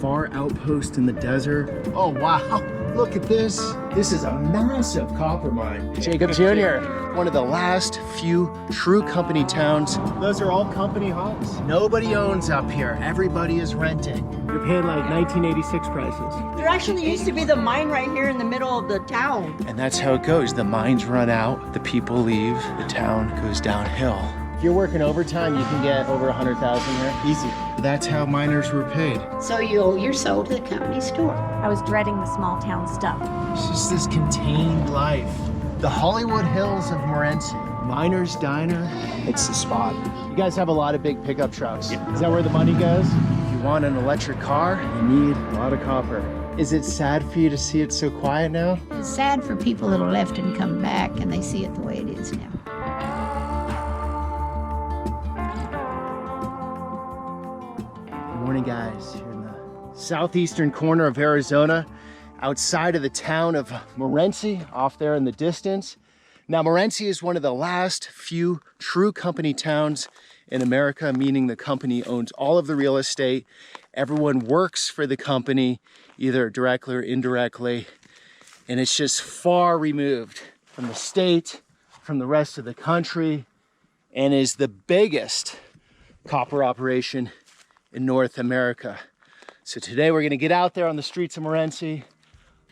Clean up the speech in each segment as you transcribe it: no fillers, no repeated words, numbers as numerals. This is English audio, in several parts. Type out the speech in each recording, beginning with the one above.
far outpost in the desert. Oh wow, look at this. This is a massive copper mine. Jacob Jr., one of the last few true company towns. Those are all company homes. Nobody owns up here, everybody is renting. You're paying like 1986 prices. There actually used to be the mine right here in the middle of the town. And that's how it goes. The mines run out, the people leave, the town goes downhill. If you're working overtime, you can get over 100,000 here, easy. That's how miners were paid. So you owe your soul to the company store. I was dreading the small town stuff. It's just this contained life. The Hollywood Hills of Morenci. Miner's Diner, it's the spot. You guys have a lot of big pickup trucks. Yeah. Is that where the money goes? If you want an electric car, you need a lot of copper. Is it sad for you to see it so quiet now? It's sad for people that have left and come back and they see it the way it is now. Good morning, guys. Here in the southeastern corner of Arizona, outside of the town of Morenci, off there in the distance. Now, Morenci is one of the last few true company towns in America, meaning the company owns all of the real estate. Everyone works for the company, either directly or indirectly, and it's just far removed from the state, from the rest of the country, and is the biggest copper operation in North America. So today we're gonna get out there on the streets of Morenci,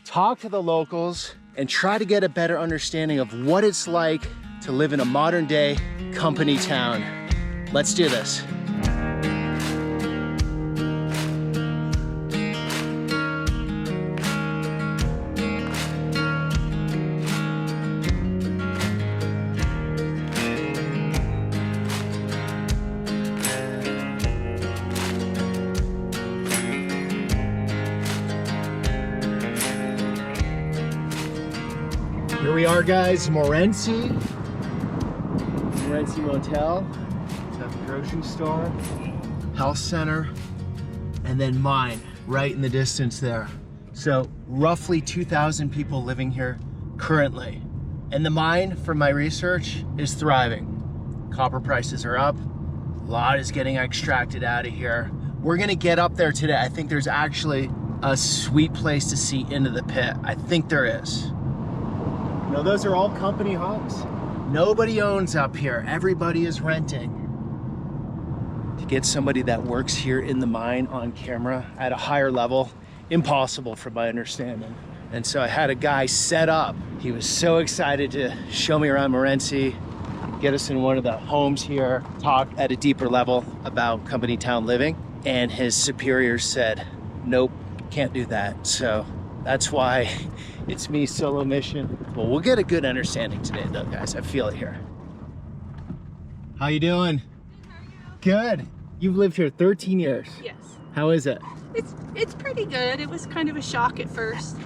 talk to the locals, and try to get a better understanding of what it's like to live in a modern day company town. Let's do this. Here we are, guys, Morenci Motel, the grocery store, health center, and then mine right in the distance there. So roughly 2,000 people living here currently. And the mine, from my research, is thriving. Copper prices are up, a lot is getting extracted out of here. We're gonna get up there today. I think there's actually a sweet place to see into the pit. I think there is. No, those are all company homes. Nobody owns up here. Everybody is renting. To get somebody that works here in the mine on camera at a higher level, impossible from my understanding. And so I had a guy set up. He was so excited to show me around Morenci, get us in one of the homes here, talk at a deeper level about company town living. And his superiors said, nope, can't do that. So that's why it's me, solo mission. Well, we'll get a good understanding today though, guys. I feel it here. How you doing? How are you? Good. You've lived here 13 years. Yes. How is it? It's pretty good. It was kind of a shock at first.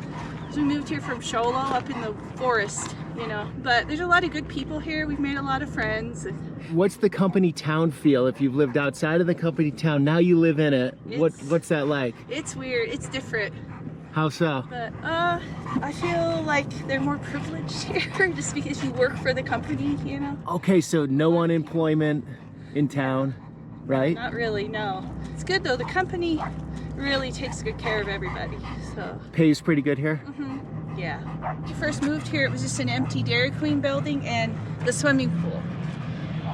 We moved here from Sholo up in the forest, you know, but there's a lot of good people here. We've made a lot of friends. What's the company town feel if you've lived outside of the company town? Now you live in it. What's that like? It's weird. It's different. How so? But I feel like they're more privileged here just because you work for the company, you know? Okay, so no unemployment in town, right? Not really, no. It's good though. The company really takes good care of everybody, so. Pays pretty good here? Mm-hmm. Yeah. When we first moved here, it was just an empty Dairy Queen building and the swimming pool.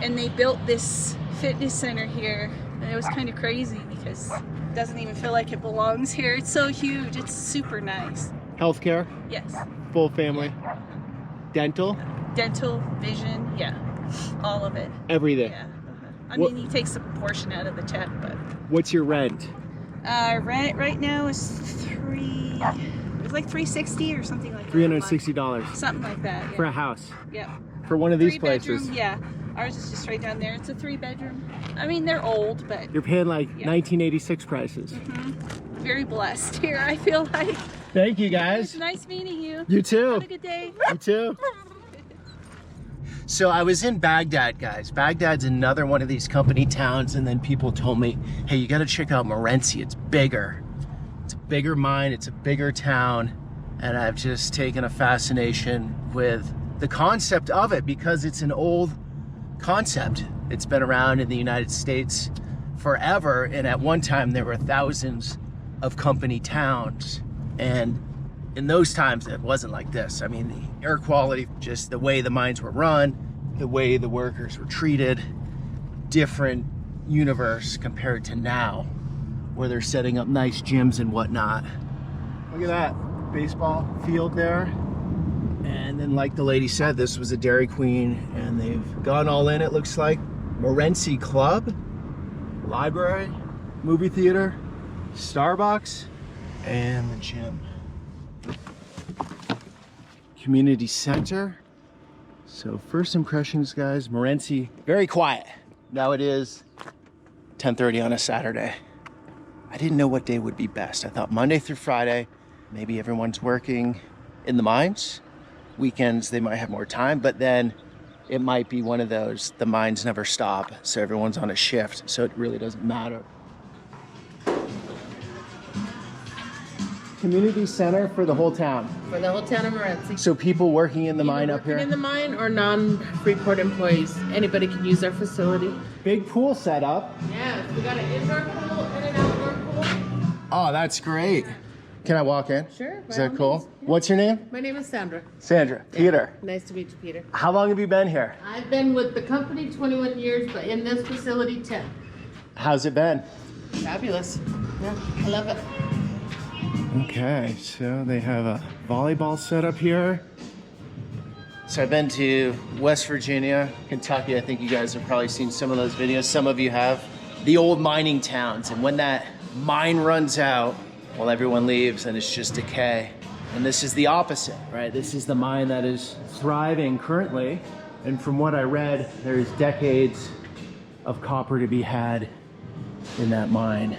And they built this fitness center here, and it was kind of crazy because it doesn't even feel like it belongs here. It's so huge. It's super nice. Healthcare? Yes. Full family? Dental? Dental, vision, yeah. All of it. Everything? Yeah. I mean, he takes a portion out of the check, but. What's your rent? Rent right now is it's like $360 or something like that. $360. Something like that. Yeah. For a house? Yeah. For one of these 3-bedroom, places? yeah. Ours is just right down there. It's a 3-bedroom. I mean, they're old, but. You're paying like Yeah. 1986 prices. Mm-hmm. Very blessed here, I feel like. Thank you, guys. It's nice meeting you. You too. Have a good day. You too. So I was in Baghdad, guys. Baghdad's another one of these company towns, and then people told me, hey, you gotta check out Morenci, it's bigger. It's a bigger mine, it's a bigger town, and I've just taken a fascination with the concept of it because it's an old concept. It's been around in the United States forever, and at one time there were thousands of company towns. And in those times, it wasn't like this. I mean, the air quality, just the way the mines were run, the way the workers were treated, different universe compared to now, where they're setting up nice gyms and whatnot. Look at that baseball field there. And then, like the lady said, this was a Dairy Queen, and they've gone all in, it looks like. Morenci Club, library, movie theater, Starbucks, and the gym. Community center. So first impressions, guys, Morenci, very quiet. Now it is 10:30 on a Saturday. I didn't know what day would be best. I thought Monday through Friday, maybe everyone's working in the mines. Weekends, they might have more time, but then it might be one of those, the mines never stop, so everyone's on a shift, so it really doesn't matter. Community center for the whole town. For the whole town of Morenci. So people working in the mine up here? In the mine or non-Freeport employees. Anybody can use our facility. Big pool setup. Yeah, we got an indoor pool and an outdoor pool. Oh, that's great. Can I walk in? Sure. Is that cool? Yeah. What's your name? My name is Sandra. Sandra. Peter. Nice to meet you, Peter. How long have you been here? I've been with the company 21 years, but in this facility 10. How's it been? Fabulous. Yeah, I love it. Okay, so they have a volleyball set up here. So I've been to West Virginia, Kentucky. I think you guys have probably seen some of those videos. Some of you have. The old mining towns, and when that mine runs out, well, everyone leaves and it's just decay. And this is the opposite, right? This is the mine that is thriving currently. And from what I read, there's decades of copper to be had in that mine.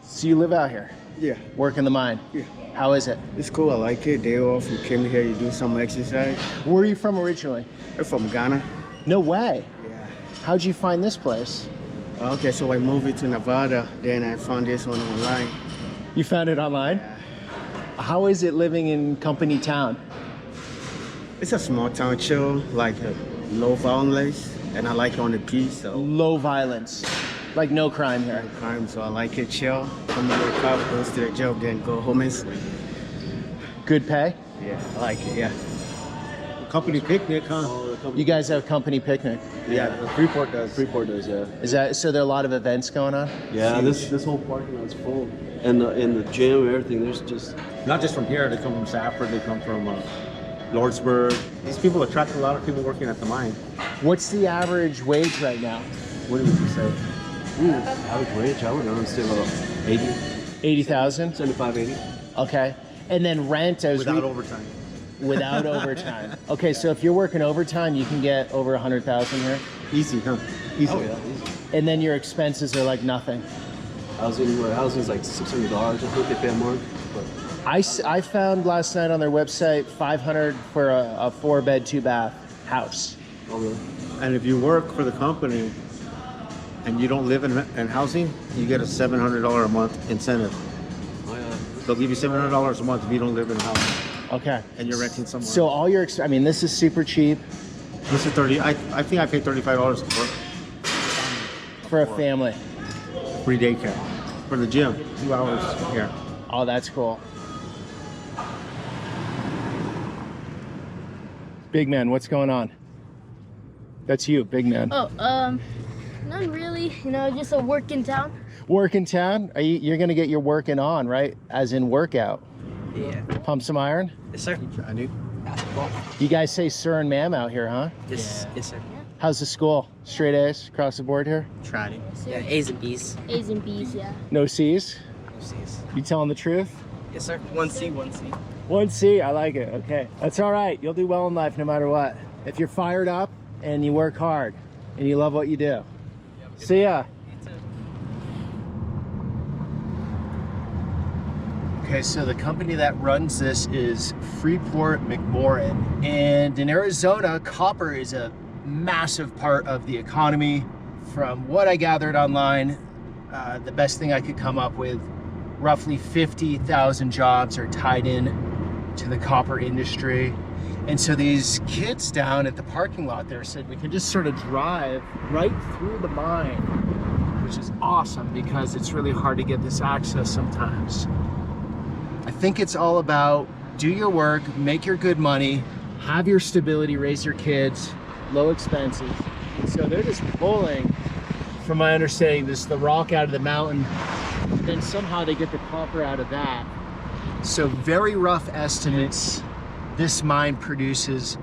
So you live out here? Yeah. Work in the mine? Yeah. How is it? It's cool. I like it. Day off. You came here. You do some exercise. Where are you from originally? I'm from Ghana. No way. Yeah. How'd you find this place? Okay, so I moved it to Nevada. Then I found this one online. You found it online? Yeah. How is it living in Company Town? It's a small town, chill, like low violence, and I like it on the peace. So Low violence. Like no crime here. crime, so I like it chill. Come to work out, goes to the job, then go home and sleep. Good pay? Yeah, I like it. Yeah. Company picnic, huh? You guys have company picnic. Yeah, Freeport does. Yeah. Is that so? There are a lot of events going on. Yeah, this whole parking lot's full, and the gym, everything. There's just not just from here. They come from Safford. They come from Lordsburg. These people attract a lot of people working at the mine. What's the average wage right now? What would you say? Average wage? I would know. It's about 80, 80,000. 75, 80. Okay. And then rent as Without overtime. Without overtime. Okay, so if you're working overtime, you can get over 100,000 here. Easy, huh? Easy. Oh, yeah. Easy. And then your expenses are like nothing. Housing's like $600. I think they pay more. But I found last night on their website $500 for a 4-bed, 2-bath house. oh, really? And if you work for the company and you don't live in housing, you get a $700 a month incentive. Oh, yeah. They'll give you $700 a month if you don't live in housing Okay. and you're renting somewhere. So all your, I mean, this is super cheap This is 30. I think I paid $35 for a family. free daycare for the gym. 2 hours here. Oh, that's cool. Big man, what's going on? That's you, big man. Oh, none really. You know, just a work in town. Work in town? You're gonna get your working on, right? As in workout. Yeah. Pump some iron? Yes, sir. I do. Basketball. You guys say sir and ma'am out here, huh? Yes, yes, sir. How's the school? Straight A's across the board here? Tried it. Yeah, A's and B's. A's and B's, yeah. No C's? No C's. You telling the truth? Yes, sir. 1C, 1C. 1C, I like it. Okay. That's all right. You'll do well in life no matter what. If you're fired up and you work hard and you love what you do. Yep. See ya. Okay, so the company that runs this is Freeport-McMoRan. And in Arizona, copper is a massive part of the economy. From what I gathered online, the best thing I could come up with, roughly 50,000 jobs are tied in to the copper industry. And so these kids down at the parking lot there said we can just sort of drive right through the mine, which is awesome because it's really hard to get this access sometimes. I think it's all about do your work, make your good money, have your stability, raise your kids, low expenses. So they're just pulling, from my understanding, the rock out of the mountain, then somehow they get the copper out of that. So very rough estimates, this mine produces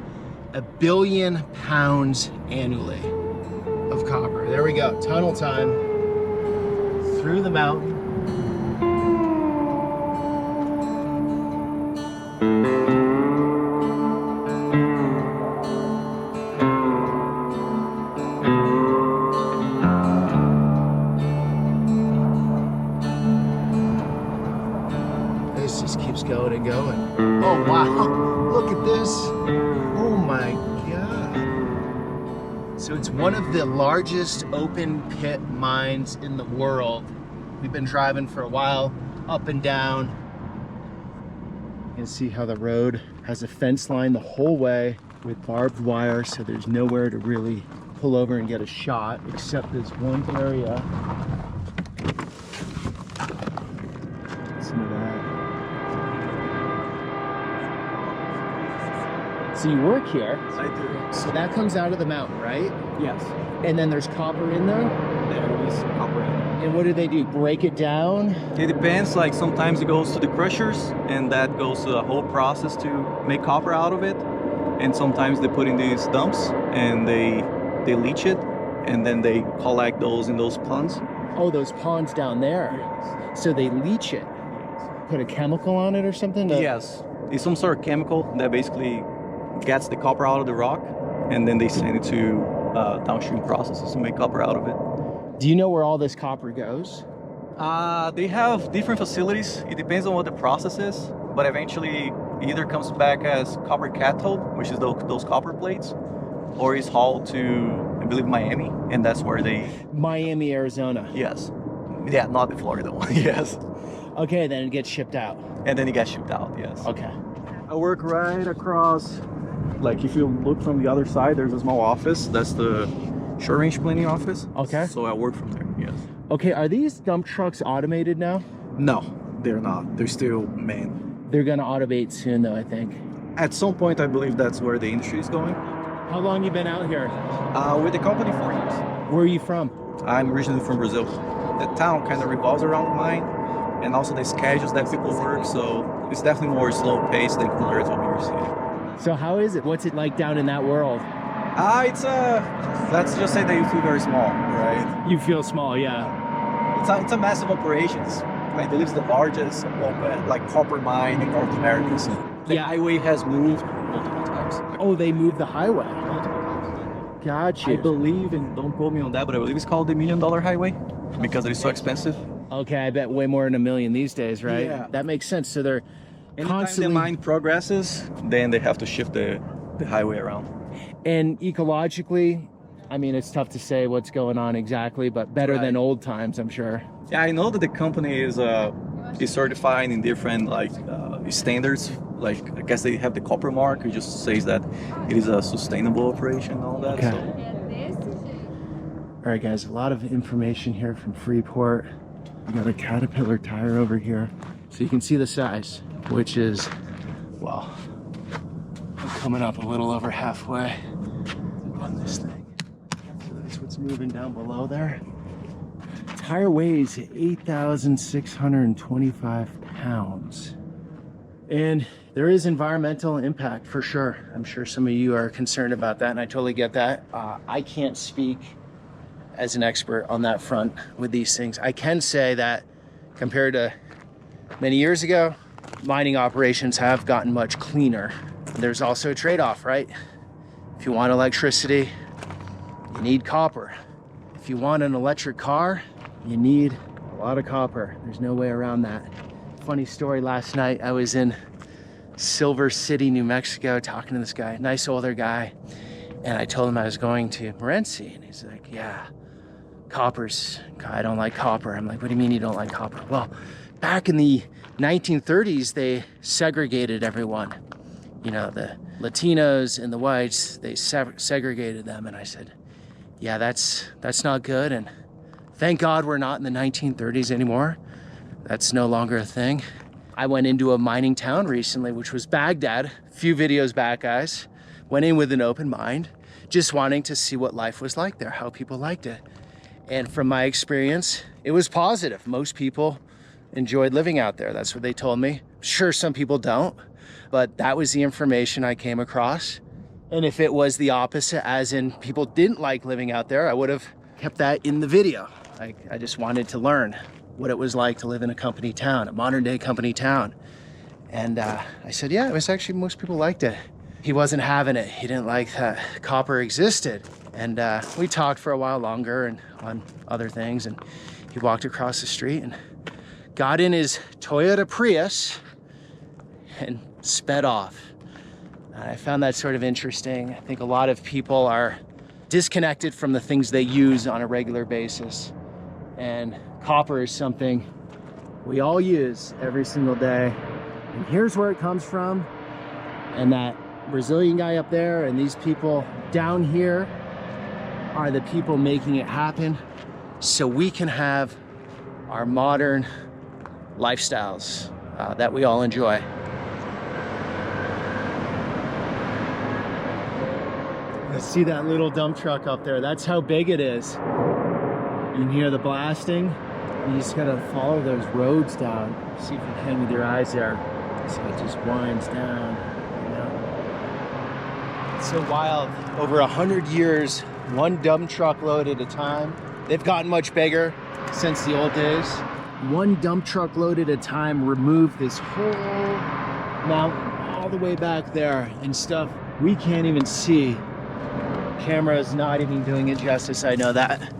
1 billion pounds annually of copper. There we go, tunnel time through the mountain. This just keeps going and going. Oh wow, look at this. Oh my God. So it's one of the largest open pit mines in the world. We've been driving for a while, up and down. You can see how the road has a fence line the whole way with barbed wire, so there's nowhere to really pull over and get a shot except this one area. Some of that. So you work here. I do. So that comes out of the mountain, right? Yes. And then there's copper in there? There is copper in there. And what do? Break it down? It depends, like sometimes it goes to the crushers and that goes to a whole process to make copper out of it. And sometimes they put in these dumps and they leach it and then they collect those in those ponds. Oh, those ponds down there. Yes. So they leach it. Put a chemical on it or something? Yes. It's some sort of chemical that basically gets the copper out of the rock and then they send it to downstream processes to make copper out of it. Do you know where all this copper goes? They have different facilities. It depends on what the process is, but eventually either comes back as copper cathode, which is those copper plates, or is hauled to, I believe, Miami, and that's where they... Miami, Arizona. Yes. Yeah, not the Florida one, yes. Okay, then it gets shipped out. And then it gets shipped out, yes. Okay. I work right across, like if you look from the other side, there's a small office. That's the short range planning office. Okay. So I work from there, yes. Okay, are these dump trucks automated now? No, they're not. They're still manned. They're gonna automate soon though, I think. At some point, I believe that's where the industry is going. How long you been out here? With the company 4 years. Where are you from? I'm originally from Brazil. The town kind of revolves around the mine and also the schedules that people work, so it's definitely more slow paced than compared to what we're seeing. So how is it? What's it like down in that world? Let's just say that you feel very small, right? You feel small, yeah. It's a massive operation. I believe it's the largest open, like copper mine in North America. So the highway has moved multiple times. Oh, they moved the highway. Multiple times. Gotcha. I believe, and don't quote me on that, but I believe it's called the $1 Million Highway because it is so expensive. Okay, I bet way more than $1 million these days, right? Yeah. That makes sense. So they're Anytime constantly... the mine progresses, then they have to shift the highway around. And ecologically, I mean, it's tough to say what's going on exactly, but better than old times, I'm sure. Yeah, I know that the company is certified in different standards. Like, I guess they have the copper mark. It just says that it is a sustainable operation and all that. Okay. So. All right, guys, a lot of information here from Freeport. We got a Caterpillar tire over here. So you can see the size, which is, well, I'm coming up a little over halfway on this thing. So that's what's moving down below there. Tire weighs 8,625 pounds. And there is environmental impact for sure. I'm sure some of you are concerned about that, and I totally get that. I can't speak as an expert on that front with these things. I can say that compared to many years ago, mining operations have gotten much cleaner. There's also a trade-off, right? If you want electricity, you need copper. If you want an electric car, you need a lot of copper. There's no way around that. Funny story, last night I was in Silver City, New Mexico, talking to this guy, nice older guy, and I told him I was going to Morenci, and he's like, yeah, I don't like copper. I'm like, what do you mean you don't like copper? Well, back in the 1930s, they segregated everyone. You know, the Latinos and the whites, they segregated them. And I said, yeah, that's not good. And thank God we're not in the 1930s anymore. That's no longer a thing. I went into a mining town recently, which was Baghdad, a few videos back, guys. Went in with an open mind, just wanting to see what life was like there, how people liked it. And from my experience, it was positive. Most people enjoyed living out there. That's what they told me. Sure, some people don't, but that was the information I came across. And if it was the opposite, as in people didn't like living out there, I would have kept that in the video. I just wanted to learn what it was like to live in a company town, a modern day company town. And I said, yeah, it was actually, most people liked it. He wasn't having it. He didn't like that copper existed. And we talked for a while longer and on other things. And he walked across the street and got in his Toyota Prius and sped off. I found that sort of interesting. I think a lot of people are disconnected from the things they use on a regular basis. And copper is something we all use every single day. And here's where it comes from. And that Brazilian guy up there and these people down here are the people making it happen so we can have our modern lifestyles that we all enjoy. Let's see that little dump truck up there. That's how big it is. You can hear the blasting. You just gotta follow those roads down. See if you can with your eyes there. So it just winds down, you know? It's so wild. Over 100 years, one dump truck load at a time. They've gotten much bigger since the old days. One dump truck load at a time removed this whole mountain all the way back there and stuff we can't even see. Camera's not even doing it justice, I know that.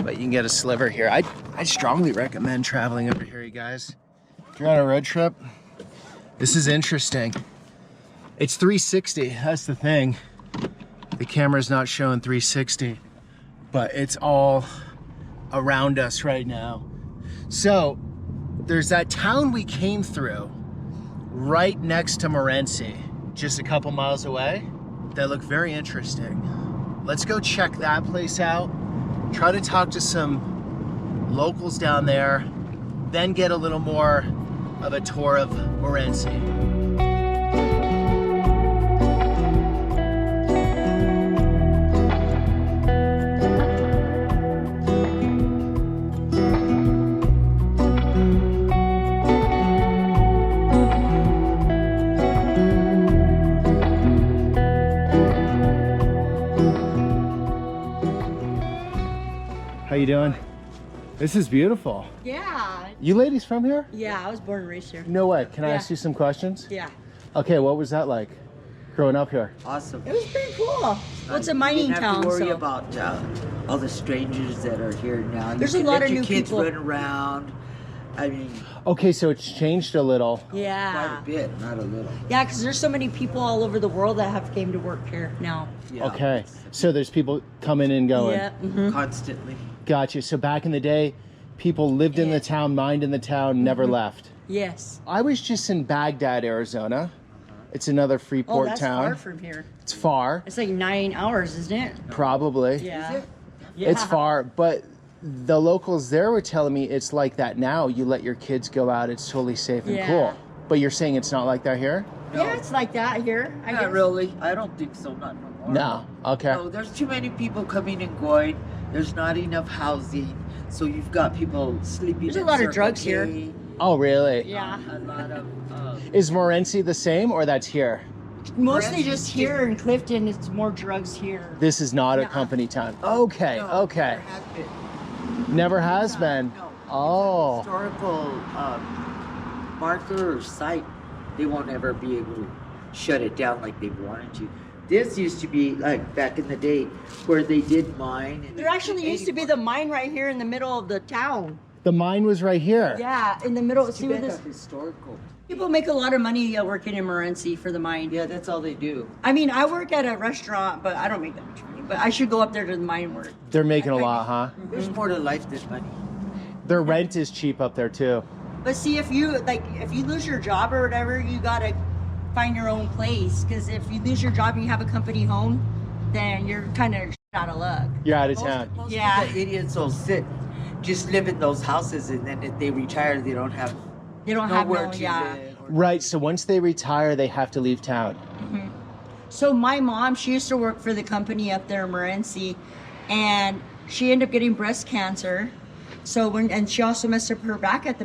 But you can get a sliver here. I strongly recommend traveling over here, you guys. If you're on a road trip, this is interesting. It's 360, that's the thing. The camera's not showing 360, but it's all around us right now. So there's that town we came through right next to Morenci, just a couple miles away, that looked very interesting. Let's go check that place out, try to talk to some locals down there, then get a little more of a tour of Morenci. How you doing? This is beautiful. Yeah. You ladies from here? Yeah, I was born and raised here. No way. Can I ask you some questions? Yeah. Okay, what was that like growing up here? Awesome. It was pretty cool. Well, it's a mining town, You don't have to worry so. about all the strangers that are here now. There's you a can lot let of your new kids people. run around. I mean, Okay, so it's changed a little. Yeah. quite a bit, not a little. Yeah, because there's so many people all over the world that have came to work here now. Yeah. Okay, so there's people coming and going. Yeah. Mhm. Constantly. Gotcha. So back in the day, people lived in the town, mined in the town, never left. Yes. I was just in Baghdad, Arizona. It's another free Oh, port that's town. far from here. It's far, It's like 9 hours, isn't it? probably. Yeah. It's far, but the locals there were telling me it's like that now. You let your kids go out, it's totally safe and Yeah. cool. But you're saying it's not like that here? Yeah, it's like that here. I Not guess. really. I don't think so. Not no more. No. Okay. No, there's too many people coming and going. There's not enough housing. So you've got people sleeping. There's a in lot of Circle drugs here. K, Oh, really? Yeah. A lot of. Is Morenci the same or that's here? Mostly just here in Clifton, it's more drugs here. This is not a Yeah. company town. Okay, no, okay. there has been. Never has been. No. Oh. Historical marker or site, they won't ever be able to shut it down like they wanted to. This used to be like back in the day where they did mine. And There actually used to be the mine right here in the middle of the town. The mine was right here. Yeah, in the middle. It's See too what bad this? they're historical. People make a lot of money working in Morenci for the mine. Yeah, that's all they do. I mean, I work at a restaurant, but I don't make that much money. But I should go up there to the mine work. They're making a lot, huh? There's more to life than money. Their rent is cheap up there too. But see, if you lose your job or whatever, you gotta find your own place. Because if you lose your job and you have a company home, then you're kind of out of luck. You're out of town. Yeah. The idiots will just live in those houses, and then if they retire, they don't have nowhere to live. Right, so once they retire, they have to leave town. Mm-hmm. So my mom, she used to work for the company up there in Morenci, and she ended up getting breast cancer. And she also messed up her back at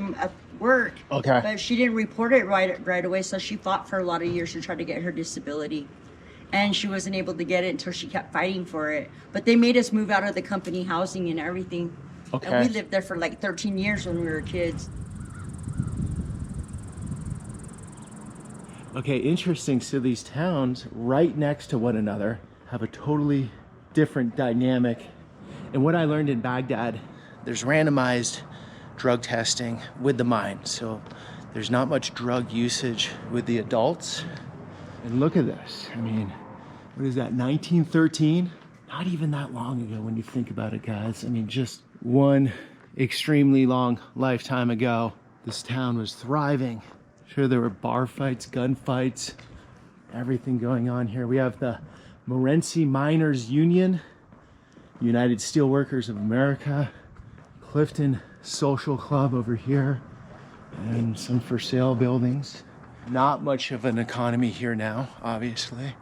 work. Okay. But she didn't report it right away, so she fought for a lot of years to try to get her disability. And she wasn't able to get it until she kept fighting for it. But they made us move out of the company housing and everything. Okay. And we lived there for like 13 years when we were kids. Okay, interesting. So these towns right next to one another have a totally different dynamic. And what I learned in Baghdad, there's randomized drug testing with the mine. So there's not much drug usage with the adults. And look at this. I mean, what is that, 1913? Not even that long ago when you think about it, guys. I mean, just one extremely long lifetime ago, this town was thriving. Sure, there were bar fights, gun fights, everything going on here. We have the Morenci Miners Union, United Steelworkers of America, Clifton Social Club over here, and some for sale buildings. Not much of an economy here now, obviously.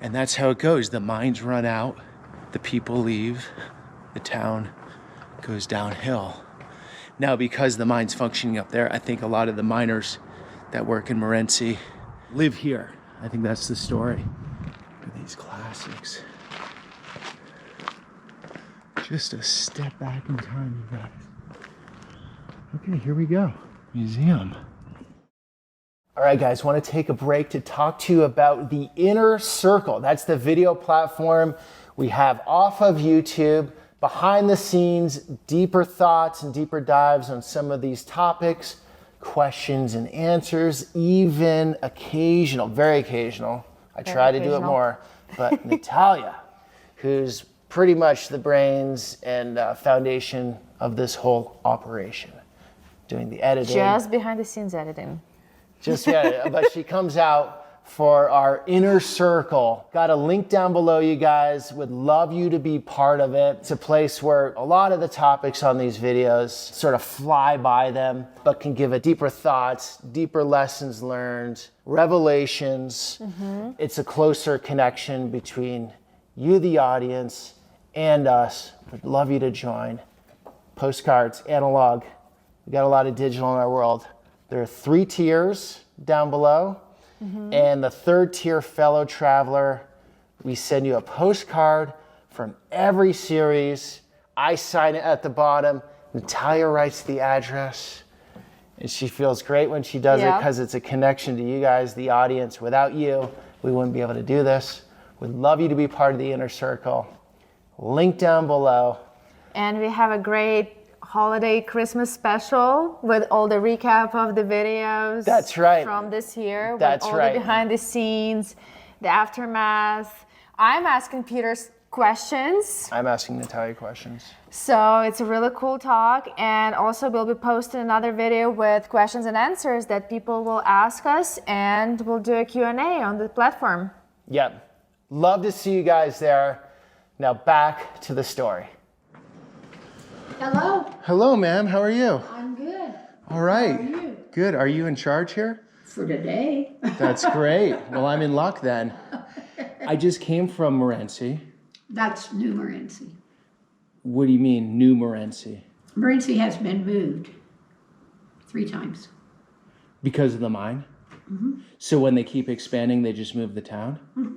And that's how it goes. The mines run out, the people leave, the town goes downhill. Now, because the mine's functioning up there, I think a lot of the miners that work in Morenci live here. I think that's the story. Look at these classics. Just a step back in time, you guys. Okay, here we go. Museum. All right, guys, want to take a break to talk to you about the Inner Circle. That's the video platform we have off of YouTube, behind the scenes, deeper thoughts and deeper dives on some of these topics, questions and answers, even occasional, very occasional. I try to do it more, but Natalia, who's pretty much the brains and foundation of this whole operation, doing the editing. Just behind the scenes editing. But she comes out for our Inner Circle. Got a link down below, you guys. Would love you to be part of it. It's a place where a lot of the topics on these videos sort of fly by them, but can give it deeper thoughts, deeper lessons learned, revelations. Mm-hmm. It's a closer connection between you, the audience, and us. Would love you to join. Postcards, analog. We got a lot of digital in our world. There are 3 tiers down below. Mm-hmm. And the 3rd tier, fellow traveler, we send you a postcard from every series. I sign it at the bottom. Natalia writes the address. And she feels great when she does it because it's a connection to you guys, the audience. Without you, we wouldn't be able to do this. We'd love you to be part of the Inner Circle. Link down below. And we have a great holiday Christmas special with all the recap of the videos. That's right. From this year. That's with all right. the behind the scenes, the aftermath. I'm asking Peter's questions. I'm asking Natalia questions. So it's a really cool talk. And also we'll be posting another video with questions and answers that people will ask us, and we'll do a Q&A on the platform. Yep. Love to see you guys there. Now back to the story. Hello. Hello, ma'am. How are you? I'm good. All right. How are you? Good. Are you in charge here? For today. That's great. Well, I'm in luck then. I just came from Morenci. That's New Morenci. What do you mean, New Morenci? Morenci has been moved 3 times. Because of the mine? Mm-hmm. So when they keep expanding, they just move the town? Mm-hmm.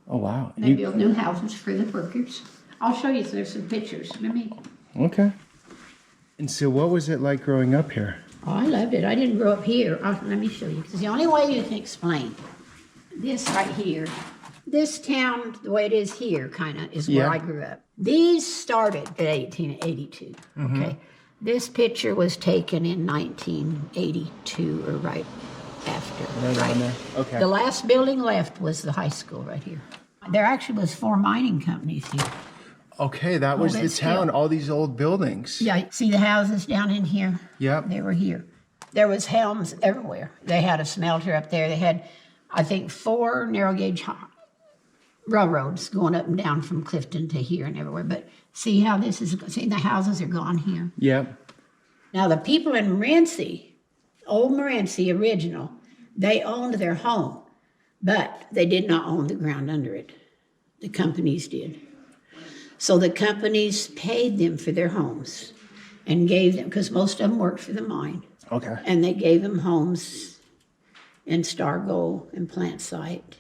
Oh, wow. They build new houses for the workers. I'll show you. There's some pictures. Okay. And so what was it like growing up here? Oh, I loved it. I didn't grow up here. Let me show you. Because the only way you can explain this right here, this town, the way it is here, kind of, is where I grew up. These started in 1882, okay? This picture was taken in 1982 or right after. Right on there. Okay. The last building left was the high school right here. There actually was 4 mining companies here. Okay, that was the town, all these old buildings. Yeah, see the houses down in here? Yep. They were here. There was helms everywhere. They had a smelter up there. They had, I think, 4 narrow gauge railroads going up and down from Clifton to here and everywhere. But see how this is, see the houses are gone here. Yep. Now the people in Morenci, old Morenci original, they owned their home, but they did not own the ground under it. The companies did. So the companies paid them for their homes and gave them, because most of them worked for the mine. Okay. And they gave them homes in Stargo and Plant Site.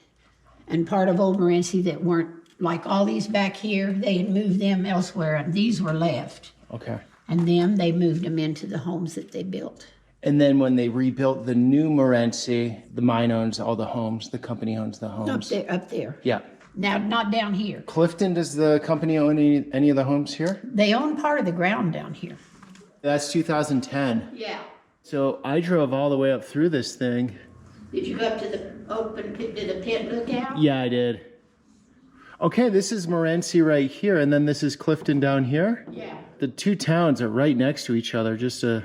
And part of Old Morenci that weren't, like all these back here, they had moved them elsewhere, and these were left. Okay. And them, they moved them into the homes that they built. And then when they rebuilt the new Morenci, the mine owns all the homes, the company owns the homes. Up there. Yeah. Now, not down here. Clifton, does the company own any of the homes here? They own part of the ground down here. That's 2010. Yeah. So I drove all the way up through this thing. Did you go up to the open pit, to the pit lookout? Yeah, I did. Okay, this is Morenci right here, and then this is Clifton down here? Yeah. The two towns are right next to each other, just a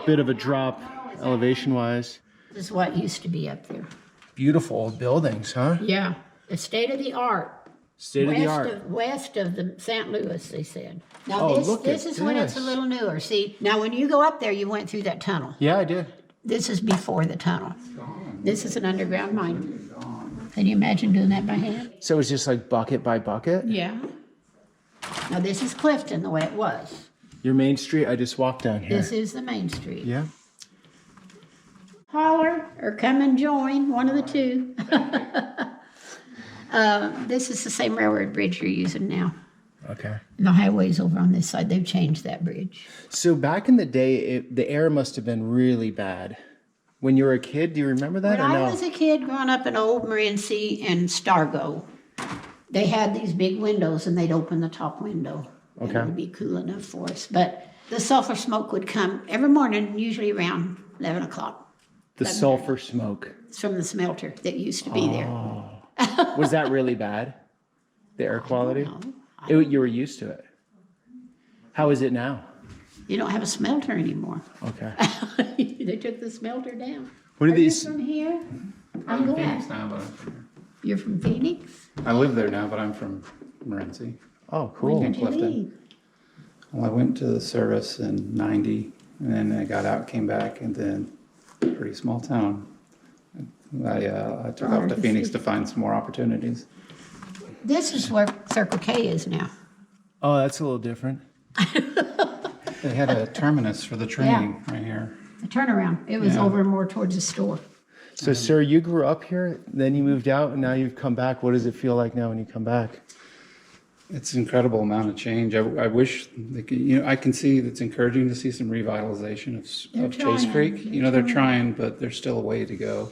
bit of a drop elevation-wise. This is what used to be up there. Beautiful old buildings, huh? Yeah. The state-of-the-art. State-of-the-art. West of the St. Louis, they said. Now Oh, this is when it's a little newer. See, now when you go up there, you went through that tunnel. Yeah, I did. This is before the tunnel. This is an underground mine. Can you imagine doing that by hand? So it's just like bucket by bucket? Yeah. Now this is Clifton, the way it was. Your main street, I just walked down here. This is the main street. Yeah. Holler or come and join, one of the two. This is the same railroad bridge you're using now. Okay. The highway's over on this side. They've changed that bridge. So back in the day, the air must have been really bad. When you were a kid, do you remember that When or no? I was a kid growing up in Old Morenci and Stargo, they had these big windows and they'd open the top window. Okay. And it would be cool enough for us. But the sulfur smoke would come every morning, usually around 11 o'clock. The sulfur smoke. It's from the smelter that used to be there. Was that really bad? The air quality? You were used to it. How is it now? You don't have a smelter anymore. Okay. They took the smelter down. What are these? You from here? I'm in glad. Phoenix now, but I'm from here. You're from Phoenix? I live there now, but I'm from Morenci. Oh, cool. When did you leave? Well, I went to the service in '90, and then I got out, came back, and then pretty small town. I took off to Phoenix to find some more opportunities. This is where Circle K is now. Oh, that's a little different. They had a terminus for the train right here. The turnaround. It was Yeah. over more towards the store. So, sir, you grew up here, then you moved out, and now you've come back. What does it feel like now when you come back? It's an incredible amount of change. I wish they could, I can see it's encouraging to see some revitalization of Chase trying. Creek. They're trying, but there's still a way to go.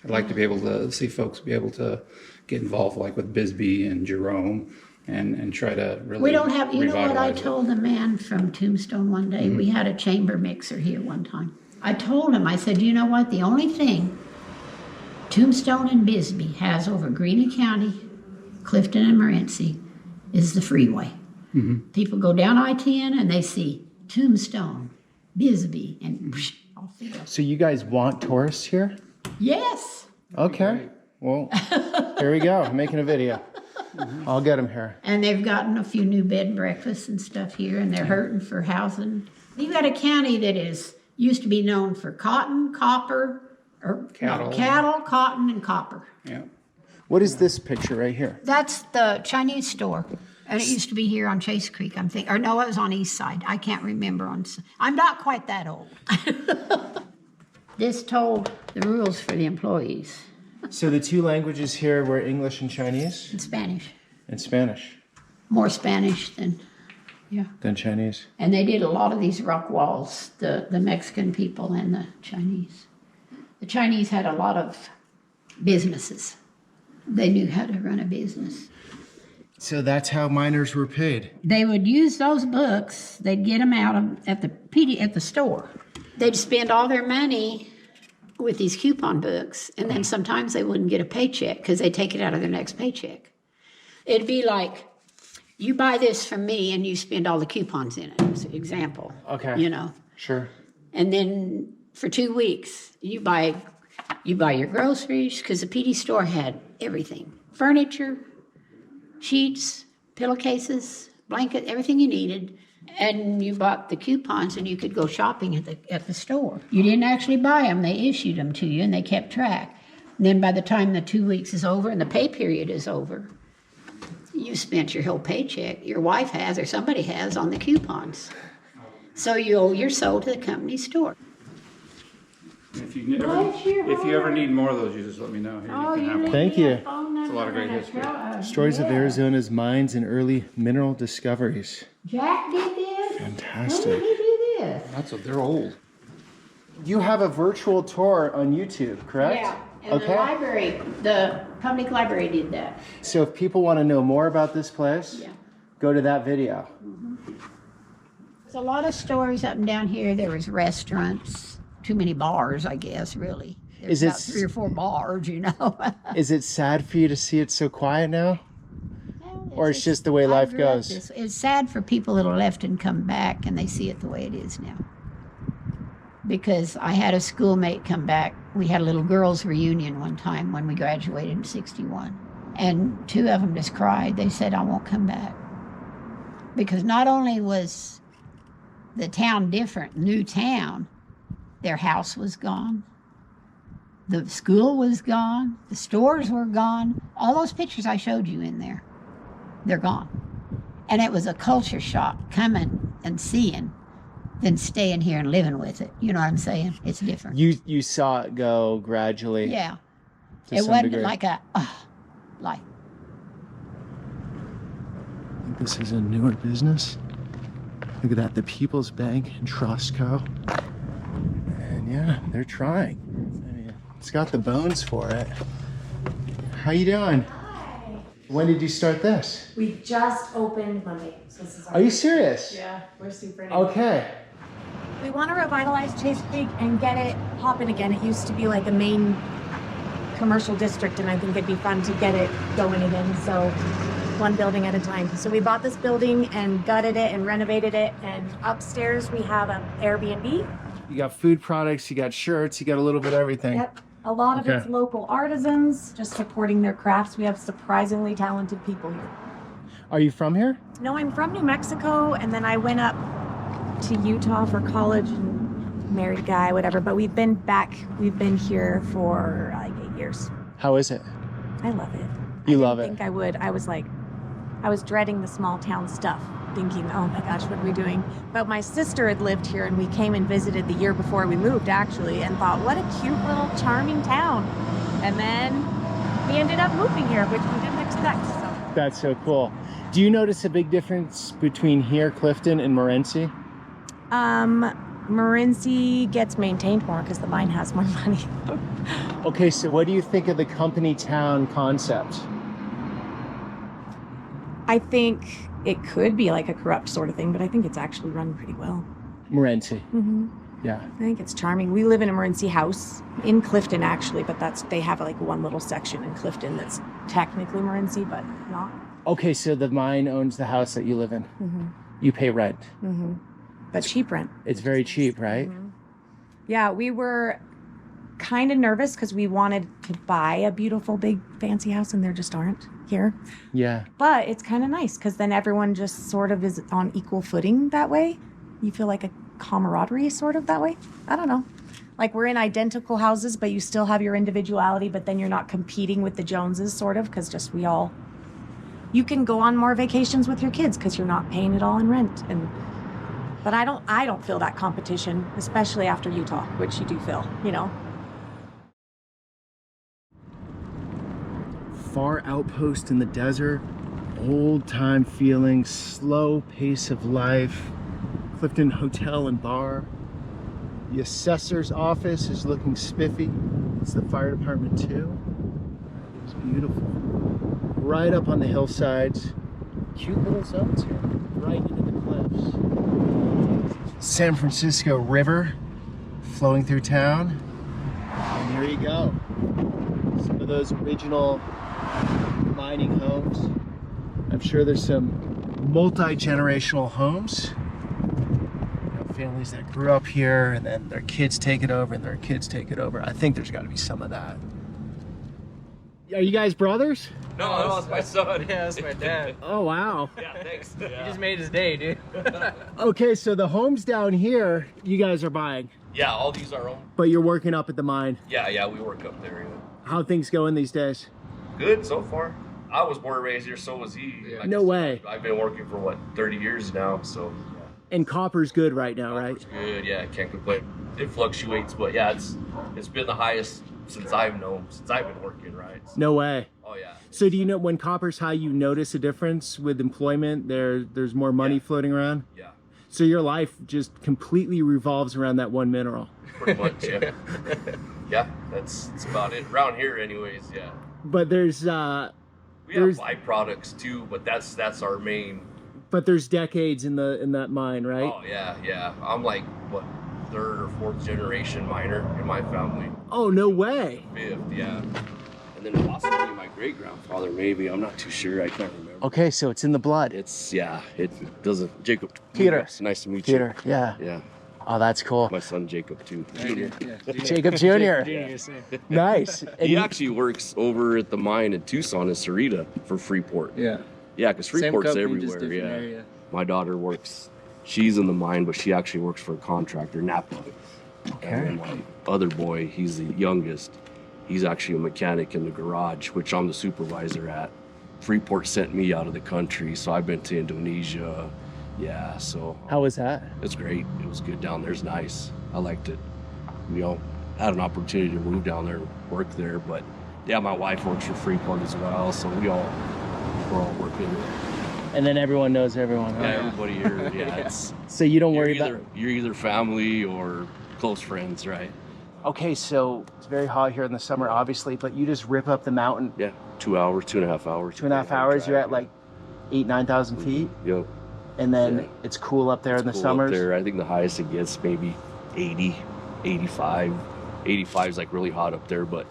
I'd like to be able to see folks be able to get involved, like with Bisbee and Jerome, and try to really We don't have, you know what I revitalize it. told the man from Tombstone one day? We had a chamber mixer here one time. I told him, I said, you know what? The only thing Tombstone and Bisbee has over Greene County, Clifton and Morenci is the freeway. People go down I-10 and they see Tombstone, Bisbee, and off they go. So you guys want tourists here? Yes. Okay. Well, here we go. I'm making a video. I'll get them here. And they've gotten a few new bed and breakfasts and stuff here, and they're hurting for housing. You've got a county that used to be known for cotton, copper, or cattle, cotton, and copper. Yeah. What is this picture right here? That's the Chinese store. And it used to be here on Chase Creek, I'm thinking. Or no, it was on East Side. I can't remember. I'm not quite that old. This told the rules for the employees. So the two languages here were English and Chinese? And Spanish. And Spanish. More Spanish than Chinese. And they did a lot of these rock walls, the Mexican people and the Chinese. The Chinese had a lot of businesses. They knew how to run a business. So that's how miners were paid. They would use those books. They'd get them out at the store. They'd spend all their money with these coupon books, and then sometimes they wouldn't get a paycheck because they'd take it out of their next paycheck. It'd be like, you buy this from me and you spend all the coupons in it, as an example. Okay. You know. Sure. And then for 2 weeks. You buy your groceries, because the PD store had everything. Furniture, sheets, pillowcases, blanket, everything you needed. And you bought the coupons and you could go shopping at the store. You didn't actually buy them, they issued them to you and they kept track. And then by the time the 2 weeks is over and the pay period is over, you spent your whole paycheck, your wife has or somebody has, on the coupons. So you owe your soul to the company store. If you ever need more of those, you just let me know. Here, Oh, you can have one. Thank you. It's a lot of great history. Stories of Arizona's mines and early mineral discoveries. Jack did this? Fantastic. When did he do this? They're old. You have a virtual tour on YouTube, correct? Yeah, and the library, the public library did that. So if people want to know more about this place, go to that video. There's a lot of stories up and down here. There was restaurants, too many bars, I guess, really. There's about 3 or 4 bars, you know. Is it sad for you to see it so quiet now? Or it's just the way life goes? It's sad for people that are left and come back and they see it the way it is now. Because I had a schoolmate come back. We had a little girls' reunion one time when we graduated in '61. And 2 of them just cried. They said, I won't come back. Because not only was the town different, new town, their house was gone. The school was gone. The stores were gone. All those pictures I showed you in there, they're gone. And it was a culture shock coming and seeing than staying here and living with it. You know what I'm saying? It's different. You saw it go gradually. Yeah. To It some wasn't degree. like a, like. I think this is a newer business. Look at that, the People's Bank and Trust Co. And yeah, they're trying. I mean, it's got the bones for it. How you doing? Hi. When did you start this? We just opened Monday, so this is our Are you serious? Yeah, we're super new. Okay. We want to revitalize Chase Creek and get it popping again. It used to be like a main commercial district, and I think it'd be fun to get it going again. So one building at a time. So we bought this building and gutted it and renovated it. And upstairs we have an Airbnb. You got food products, you got shirts, you got a little bit of everything. Yep. A lot of Okay. it's local artisans, just supporting their crafts. We have surprisingly talented people here. Are you from here? No, I'm from New Mexico, and then I went up to Utah for college and married a guy, whatever. But we've been here for like 8 years. How is it? I love it. You love I it? think I would. I was dreading the small town stuff, thinking, oh my gosh, what are we doing? But my sister had lived here, and we came and visited the year before we moved, actually, and thought, what a cute little charming town. And then we ended up moving here, which we didn't expect. So. That's so cool. Do you notice a big difference between here, Clifton, and Morenci? Morenci gets maintained more because the mine has more money. Okay, so what do you think of the company town concept? I think it could be like a corrupt sort of thing, but I think it's actually run pretty well. Morenci. Mm-hmm. Yeah. I think it's charming. We live in a Morenci house in Clifton, actually, but they have like one little section in Clifton that's technically Morenci, but not. Okay, so the mine owns the house that you live in. Mm-hmm. You pay rent. Mm-hmm. But cheap rent. It's very cheap, right? Mm-hmm. Yeah, we were kind of nervous because we wanted to buy a beautiful, big, fancy house, and there just aren't here. Yeah. But it's kind of nice because then everyone just sort of is on equal footing that way. You feel like a camaraderie sort of that way. I don't know. Like we're in identical houses, but you still have your individuality, but then you're not competing with the Joneses sort of because just you can go on more vacations with your kids because you're not paying it all in rent. But I don't feel that competition, especially after Utah, which you do feel, you know. Far outpost in the desert, old time feeling, slow pace of life. Clifton Hotel and Bar. The assessor's office is looking spiffy. It's the fire department too. It's beautiful. Right up on the hillsides. Cute little zones here, right into the cliffs. San Francisco River flowing through town. And here you go. Some of those original mining homes. I'm sure there's some multi-generational homes. families that grew up here and then their kids take it over and their kids take it over. I think there's got to be some of that. Are you guys brothers? No, that's my son. Yeah, that's my dad. Oh, wow. Yeah, thanks. He just made his day, dude. Okay, so the homes down here, you guys are buying, Yeah, all these are own. but you're working up at the mine. Yeah, we work up there. Yeah. How things going these days? Good so far. I was born and raised here, so was he. Yeah. Like No I said, way. I've been working for what, 30 years now, so And copper's good right now, right? it's good. Yeah, can't complain. It fluctuates, but yeah, it's been the highest since I've been working, right? So, No way. oh yeah. So do you know when copper's high, you notice a difference with employment? There's more money floating around? Yeah. So your life just completely revolves around that one mineral. Pretty much, yeah. Yeah, that's about it. Around here anyways, yeah. But there's We have byproducts too, but that's our main. but there's decades in that mine, right? Oh yeah. I'm like what, 3rd or 4th generation miner in my family. Oh, no way. 5th, yeah. And then possibly my great grandfather, maybe. I'm not too sure. I can't remember. Okay, so it's in the blood. It doesn't. Jacob. Peter. Nice to meet Peter, you. yeah. Yeah. Oh, that's cool. My son Jacob too. Junior. Jacob Jr. Nice. He actually works over at the mine in Tucson in Sarita for Freeport. Yeah. Yeah, because Same Freeport's company, just everywhere. different Yeah. area. My daughter works. She's in the mine, but she actually works for a contractor, Napa. Okay. And then my other boy, he's the youngest. He's actually a mechanic in the garage, which I'm the supervisor at. Freeport sent me out of the country, so I've been to Indonesia. Yeah, so How was that? it's great. It was good down there. It's nice. I liked it. We all had an opportunity to move down there and work there, but yeah, my wife works for Freeport as well, so we're all working. And then everyone knows everyone, huh? Yeah, everybody here. Yeah, it's So you don't worry about... you're either family or close friends, right? Okay, so it's very hot here in the summer, obviously, but you just rip up the mountain. Yeah, 2 hours, 2.5 hours. 2.5 hours, you're at like 9,000 feet. Yep. And then Yeah. it's cool up there in the Cool up summers. there. I think the highest it gets maybe 80, 85. 85 is like really hot up there, but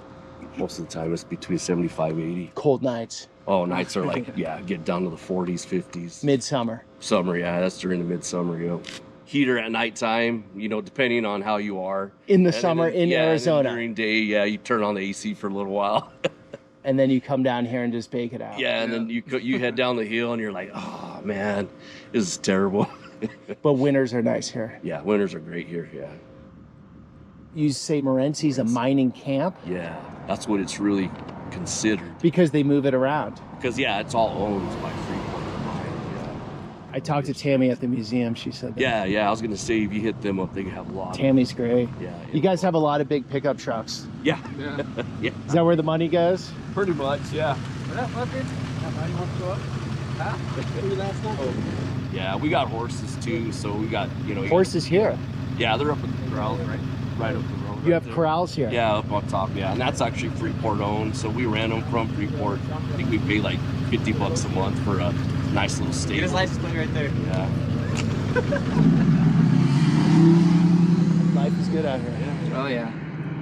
most of the time it's between 75, 80. Cold nights. Oh, nights are like, yeah, get down to the 40s, 50s. Midsummer. Summer, yeah, that's during the midsummer, you know. Heater at nighttime, you know, depending on how you are. In the And then summer in and then Arizona. during day, yeah, you turn on the AC for a little while. And then you come down here and just bake it out. Yeah, and then you head down the hill and you're like, oh man, this is terrible. But winters are nice here. Yeah, winters are great here. Yeah, You say Morenci's a mining camp? yeah, that's what it's really considered. Because they move it around. Because yeah, it's all owned by Freeport. I talked to Tammy at the museum. She said that. Yeah. I was gonna say if you hit them up, they have a lot. Tammy's great. Yeah. You guys have a lot of big pickup trucks. Yeah. Yeah. Is that where the money goes? Pretty much. Yeah. What up, fucker? You want to go up? Yeah, we got horses too, so we got Horses here. Yeah, they're up in the corrals, right up the road. You right have there. corrals here. Yeah, up on top. Yeah, and that's actually Freeport owned, so we ran them from Freeport. I think we pay like $50 a month for a nice little stable. Get his license plate right there. Yeah. Life is good out here. Oh yeah.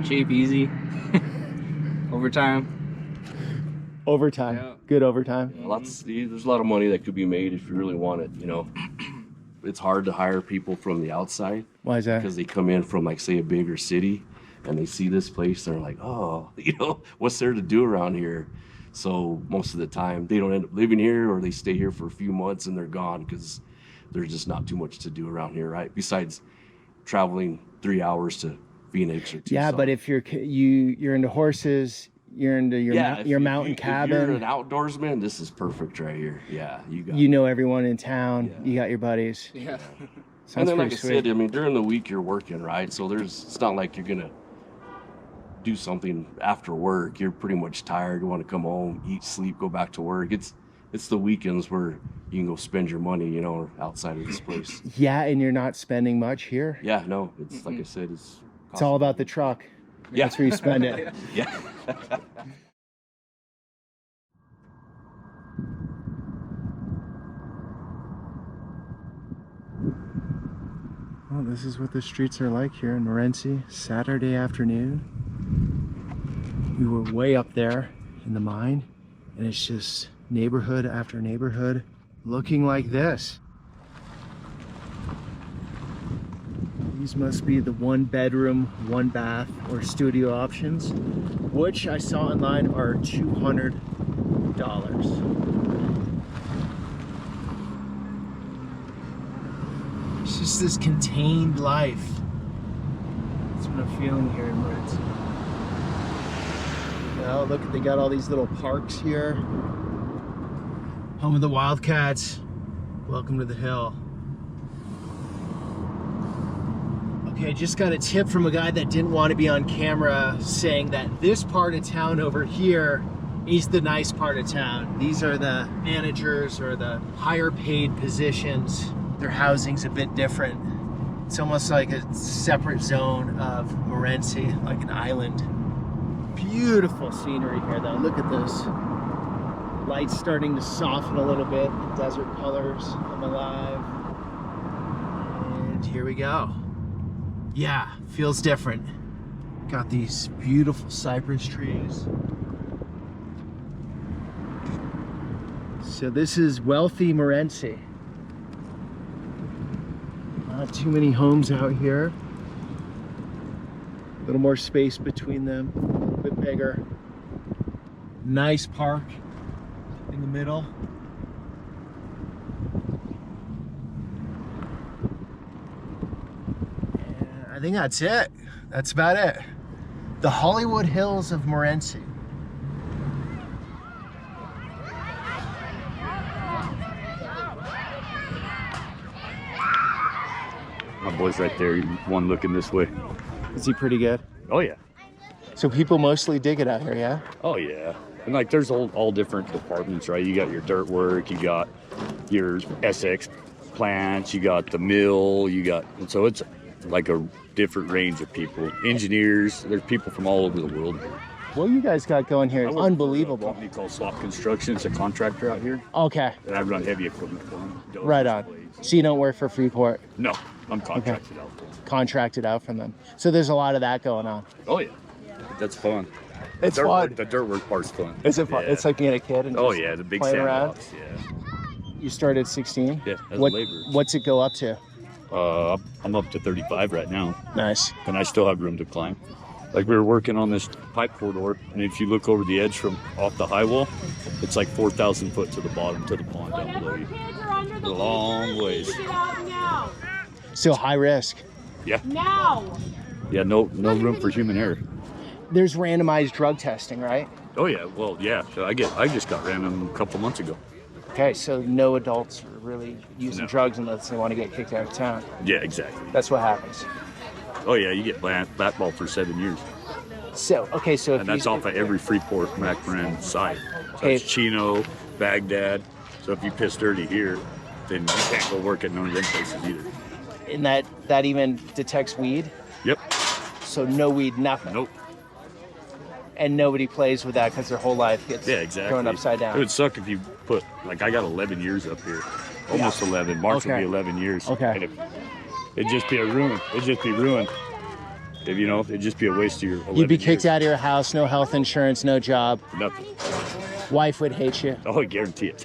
Cheap, easy. Overtime. Overtime. Yeah. Good overtime. There's a lot of money that could be made if you really want it. You know, it's hard to hire people from the outside. Why is that? Because they come in from like say a bigger city, and they see this place, and they're like, oh, what's there to do around here? So most of the time they don't end up living here, or they stay here for a few months and they're gone because there's just not too much to do around here, right? Besides traveling 3 hours to Phoenix or Tucson. Yeah, but if you're into horses, you're into your mountain cabin. If you're an outdoorsman, this is perfect right here. Yeah, you know everyone in town. Yeah. You got your buddies. Yeah. Sounds and then, like pretty I sweet. said, I mean, during the week you're working, right? So it's not like you're gonna do something after work. You're pretty much tired. You want to come home, eat, sleep, go back to work. It's the weekends where you can go spend your money, outside of this place. Yeah, and you're not spending much here. Yeah, no, it's like I said, it's all about the truck. Yeah. That's where you spend it. Yeah. Well, this is what the streets are like here in Morenci, Saturday afternoon. We were way up there in the mine, and it's just neighborhood after neighborhood looking like this. These must be the 1 bedroom, 1 bath, or studio options, which I saw online are $200. It's just this contained life. That's what I'm feeling here in Morenci. Oh, look, they got all these little parks here. Home of the Wildcats. Welcome to the Hill. Okay, I just got a tip from a guy that didn't want to be on camera saying that this part of town over here is the nice part of town. These are the managers or the higher paid positions. Their housing's a bit different. It's almost like a separate zone of Morenci, like an island. Beautiful scenery here though, look at this. Lights starting to soften a little bit, the desert colors come alive. And here we go. Yeah, feels different. Got these beautiful cypress trees. So this is wealthy Morenci. Not too many homes out here. A little more space between them, a little bit bigger. Nice park in the middle. I think that's it. That's about it. The Hollywood Hills of Morenci. My boy's right there, one looking this way. Is he pretty good? Oh yeah. So people mostly dig it out here, yeah? Oh yeah. And like there's all different departments, right? You got your dirt work, you got your SX plants, you got the mill, and so it's like a different range of people. Engineers, there's people from all over the world. What you guys got going here is unbelievable. A company called Swap Construction. It's a contractor out here. Okay. And I run heavy equipment for them. Right on. So you don't work for Freeport? No, I'm contracted out. Contracted out from them. So there's a lot of that going on. Oh yeah, that's fun. It's fun. The dirt work part's fun. Is it fun? Yeah. It's like being a kid and just yeah, the big playing around. sandbox. Yeah. You started at 16? Yeah, as a laborer. What's it go up to? I'm up to 35 right now. Nice. And I still have room to climb. Like we were working on this pipe corridor, and if you look over the edge from off the high wall, it's like 4,000 foot to the bottom to the pond down below you. A long ways. So high risk. Yeah. Now. Yeah, no room for human error. There's randomized drug testing, right? Oh yeah, well yeah. I just got random a couple months ago. Okay, so no adults are really using drugs unless they want to get kicked out of town. Yeah, exactly. That's what happens. Oh yeah, you get blackballed for 7 years. So okay, so and that's off of every Freeport McMoran site. So Okay. it's Chino, Baghdad. So if you piss dirty here, then you can't go work at none of them places either. And that even detects weed? Yep. So no weed, nothing. Nope. And nobody plays with that because their whole life gets thrown upside down. It would suck if you put, like I got 11 years up here. Almost 11. March will be 11 years. Okay. And it'd just be a ruin. It'd just be ruined. If it'd just be a waste of your 11 You'd be kicked years. out of your house, no health insurance, no job. Nothing. Wife would hate you. Oh, I guarantee it.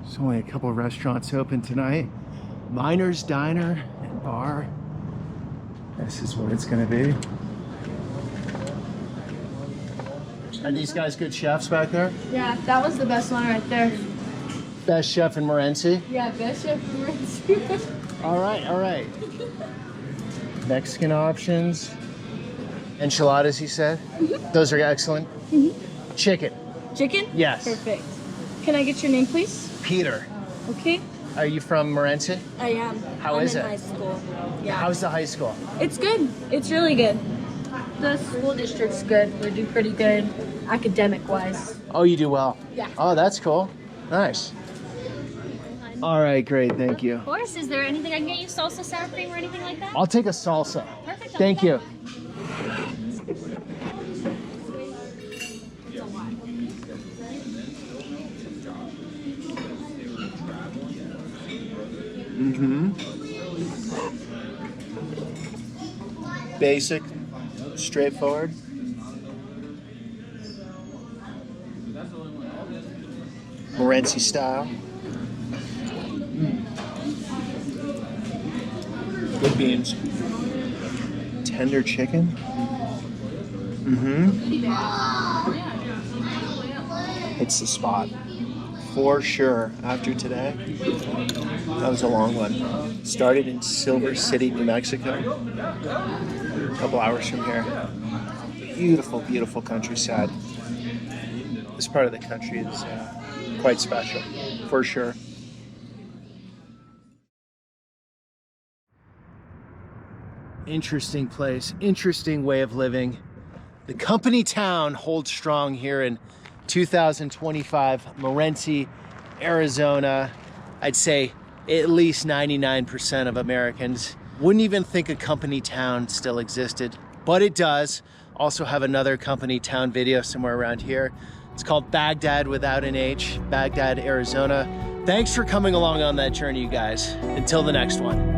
There's only a couple of restaurants open tonight. Miner's Diner and Bar. This is what it's gonna be. Are these guys good chefs back there? Yeah, that was the best one right there. Best chef in Morenci? Yeah, best chef in Morenci. All right. Mexican options. Enchiladas, you said? Those are excellent. Chicken. Chicken? Yes. Perfect. Can I get your name, please? Peter. Okay. Are you from Morenci? I am. How is I'm it? in high school. Yeah. How's the high school? It's good. It's really good. The school district's good. We do pretty good academic-wise. Oh, you do well. Yeah. Oh, that's cool. Nice. All right, great. Thank you. Of course. Is there anything I can get you? Salsa, sour cream, or anything like that? I'll take a salsa. Perfect. Thank you. Basic, straightforward. Morenci style. Good beans. Tender chicken. It's the spot. For sure. After today, that was a long one. Started in Silver City, New Mexico. A couple hours from here. Beautiful, beautiful countryside. This part of the country is quite special, for sure. Interesting place, interesting way of living. The company town holds strong here in 2025, Morenci, Arizona. I'd say at least 99% of Americans wouldn't even think a company town still existed, but it does. Also have another company town video somewhere around here. It's called Baghdad without an H, Baghdad, Arizona. Thanks for coming along on that journey, you guys. Until the next one.